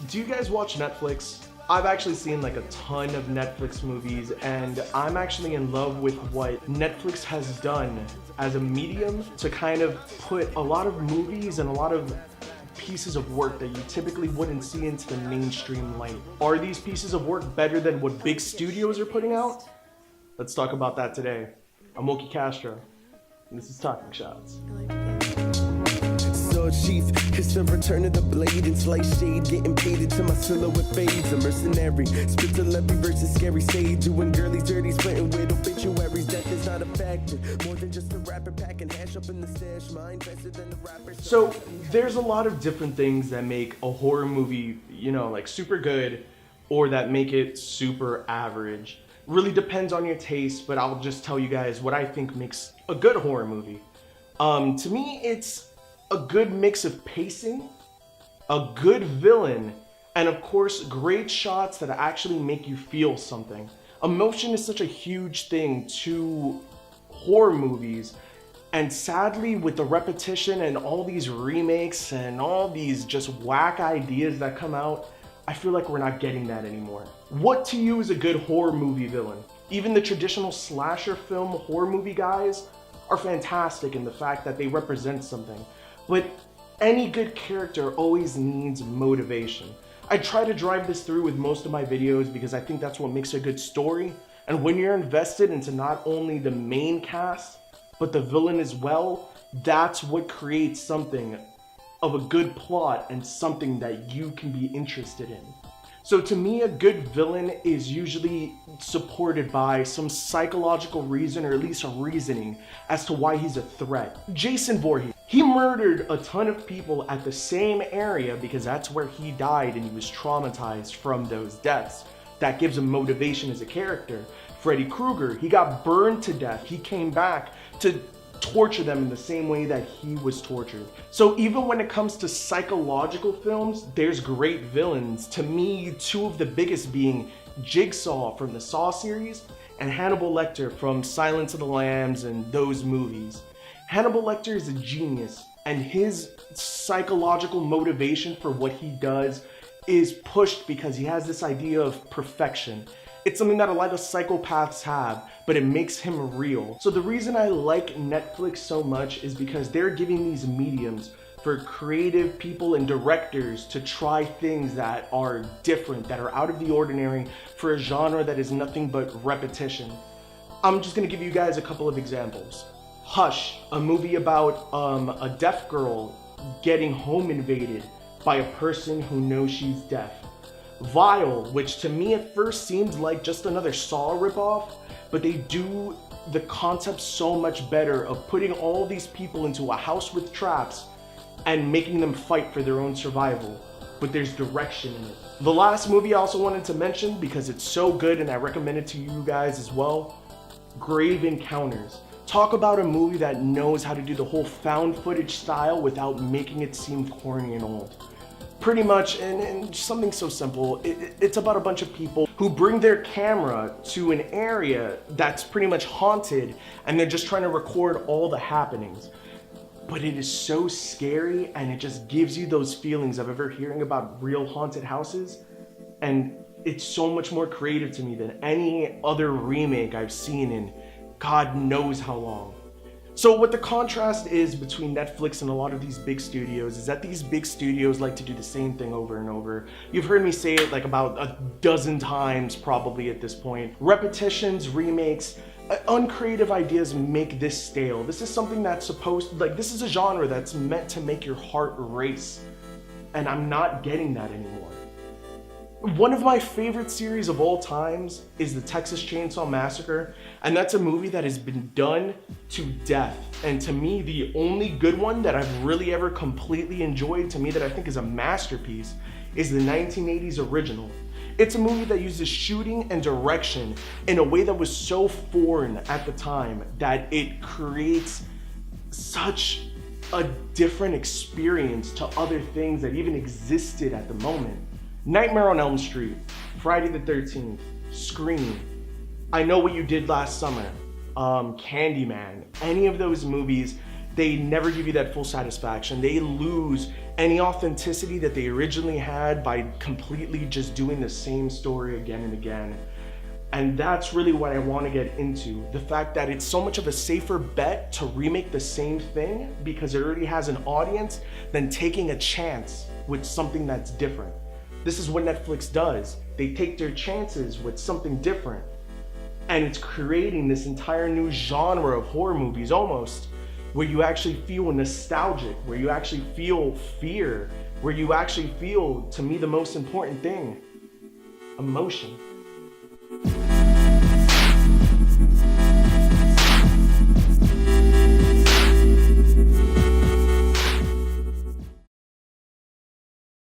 Do you guys watch Netflix? I've actually seen like a ton of Netflix movies, and I'm actually in love with what Netflix has done as a medium to kind of put a lot of movies and a lot of pieces of work that you typically wouldn't see into the mainstream light. Are these pieces of work better than what big studios are putting out? Let's talk about that today. I'm Wilkye Castro, and this is Talking Shots. Chief, it's the return of the blade and slice shade, getting paid into my silhouette fades. A mercenary, spit till every verse is scary stage, doing girlies dirty, splitting with obituaries. Death is not a factor, more than just a rapper packing hash up in the stash, mine faster than the rapper. So there's a lot of different things that make a horror movie, you know, like super good, or that make it super average. Really depends on your taste, but I'll just tell you guys what I think makes a good horror movie. To me, it's a good mix of pacing, a good villain, and of course, great shots that actually make you feel something. Emotion is such a huge thing to horror movies, and sadly, with the repetition and all these remakes and all these just whack ideas that come out, I feel like we're not getting that anymore. What to you is a good horror movie villain? Even the traditional slasher film horror movie guys are fantastic in the fact that they represent something. But any good character always needs motivation. I try to drive this through with most of my videos because I think that's what makes a good story. And when you're invested into not only the main cast, but the villain as well, that's what creates something of a good plot and something that you can be interested in. So to me, a good villain is usually supported by some psychological reason, or at least a reasoning as to why he's a threat. Jason Voorhees, he murdered a ton of people at the same area because that's where he died and he was traumatized from those deaths. That gives him motivation as a character. Freddy Krueger, he got burned to death. He came back to torture them in the same way that he was tortured. So even when it comes to psychological films, there's great villains. To me, two of the biggest being Jigsaw from the Saw series and Hannibal Lecter from Silence of the Lambs and those movies. Hannibal Lecter is a genius, and his psychological motivation for what he does is pushed because he has this idea of perfection. It's something that a lot of psychopaths have, but it makes him real. So the reason I like Netflix so much is because they're giving these mediums for creative people and directors to try things that are different, that are out of the ordinary for a genre that is nothing but repetition. I'm just gonna give you guys a couple of examples. Hush, a movie about a deaf girl getting home invaded by a person who knows she's deaf. Vile, which to me at first seemed like just another Saw ripoff, but they do the concept so much better of putting all these people into a house with traps and making them fight for their own survival, but there's direction in it. The last movie I also wanted to mention, because it's so good and I recommend it to you guys as well, Grave Encounters. Talk about a movie that knows how to do the whole found footage style without making it seem corny and old. Pretty much, and something so simple, it's about a bunch of people who bring their camera to an area that's pretty much haunted, and they're just trying to record all the happenings. But it is so scary, and it just gives you those feelings of ever hearing about real haunted houses, and it's so much more creative to me than any other remake I've seen in God knows how long. So what the contrast is between Netflix and a lot of these big studios is that these big studios like to do the same thing over and over. You've heard me say it like about a dozen times probably at this point. Repetitions, remakes, uncreative ideas make this stale. This is something that's this is a genre that's meant to make your heart race. And I'm not getting that anymore. One of my favorite series of all times is the Texas Chainsaw Massacre, and that's a movie that has been done to death. And to me, the only good one that I've really ever completely enjoyed, to me that I think is a masterpiece, is the 1980s original. It's a movie that uses shooting and direction in a way that was so foreign at the time that it creates such a different experience to other things that even existed at the moment. Nightmare on Elm Street, Friday the 13th, Scream, I Know What You Did Last Summer, Candyman, any of those movies they never give you that full satisfaction. They lose any authenticity that they originally had by completely just doing the same story again and again. And that's really what I want to get into. The fact that it's so much of a safer bet to remake the same thing because it already has an audience than taking a chance with something that's different. This is what Netflix does. They take their chances with something different. And it's creating this entire new genre of horror movies almost, where you actually feel nostalgic, where you actually feel fear, where you actually feel, to me, the most important thing, emotion.